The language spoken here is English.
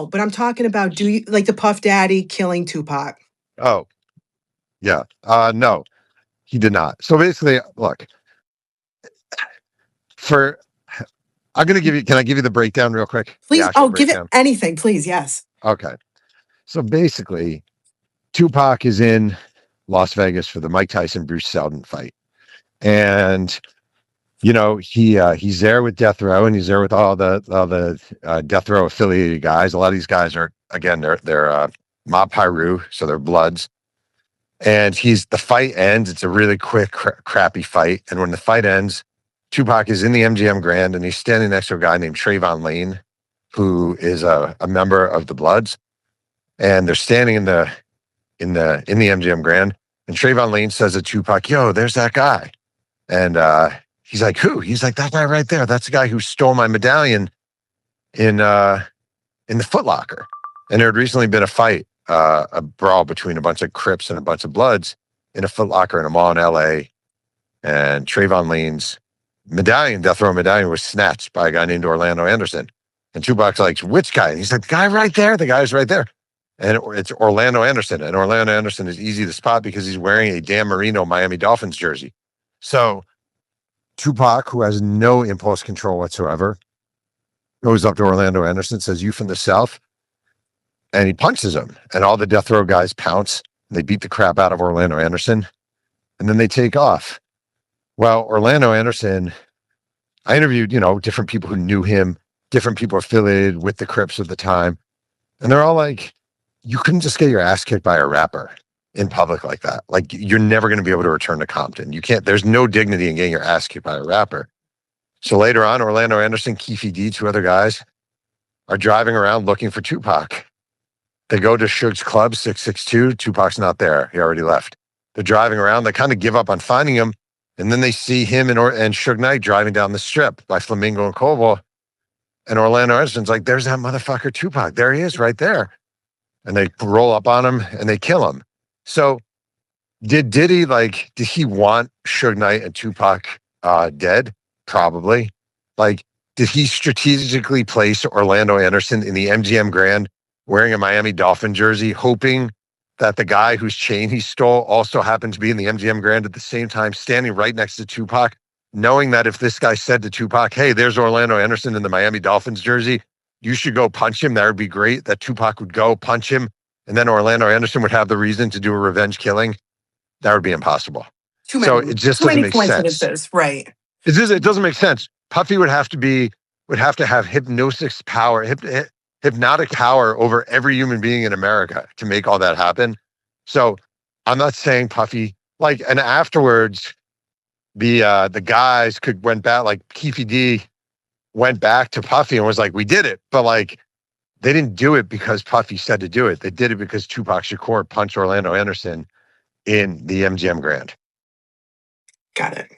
but I'm talking about, do you like the Puff Daddy killing Tupac? Oh, yeah. No, he did not. So basically, look, for I'm gonna give you. Can I give you the breakdown real quick? The Please, actual give it breakdown. anything, please. Yes. Okay. So basically, Tupac is in Las Vegas for the Mike Tyson Bruce Seldon fight, and he's there with Death Row, and he's there with all the Death Row affiliated guys. A lot of these guys are, again, they're Mob Piru, so they're Bloods. And the fight ends. It's a really quick, crappy fight. And when the fight ends, Tupac is in the MGM Grand, and he's standing next to a guy named Trayvon Lane, who is a member of the Bloods. And they're standing in the MGM Grand, and Trayvon Lane says to Tupac, "Yo, there's that guy." And he's like, "Who?" He's like, "That guy right there. That's the guy who stole my medallion in the Foot Locker." And there had recently been a brawl between a bunch of Crips and a bunch of Bloods in a Foot Locker in a mall in LA. And Trayvon Lane's medallion, Death Row medallion, was snatched by a guy named Orlando Anderson. And Tupac's like, "Which guy?" And he's like, "The guy right there. The guy's right there." And it's Orlando Anderson. And Orlando Anderson is easy to spot because he's wearing a Dan Marino Miami Dolphins jersey. So Tupac, who has no impulse control whatsoever, goes up to Orlando Anderson, says, "You from the South?" And he punches him. And all the Death Row guys pounce. And they beat the crap out of Orlando Anderson. And then they take off. Well, Orlando Anderson, I interviewed, different people who knew him, different people affiliated with the Crips at the time. And they're all like, you couldn't just get your ass kicked by a rapper in public like that. Like, you're never going to be able to return to Compton. You can't, there's no dignity in getting your ass kicked by a rapper. So later on, Orlando Anderson, Keefe D, two other guys, are driving around looking for Tupac. They go to Suge's club, 662. Tupac's not there. He already left. They're driving around. They kind of give up on finding him. And then they see him and Suge Knight driving down the strip by Flamingo and Coble. And Orlando Anderson's like, "There's that motherfucker Tupac. There he is right there." And they roll up on him and they kill him. So did he want Suge Knight and Tupac dead? Probably. Like, did he strategically place Orlando Anderson in the MGM Grand wearing a Miami Dolphin jersey, hoping that the guy whose chain he stole also happened to be in the MGM Grand at the same time, standing right next to Tupac, knowing that if this guy said to Tupac, "Hey, there's Orlando Anderson in the Miami Dolphins jersey, you should go punch him," that would be great, that Tupac would go punch him, and then Orlando Anderson would have the reason to do a revenge killing? That would be impossible. So it just doesn't make sense. Right. It doesn't make sense. Puffy would have to have hypnosis power, hypnotic power over every human being in America to make all that happen. So I'm not saying Puffy, and afterwards, the guys went back, like Keefe D went back to Puffy and was like, "We did it." But they didn't do it because Puffy said to do it. They did it because Tupac Shakur punched Orlando Anderson in the MGM Grand. Got it.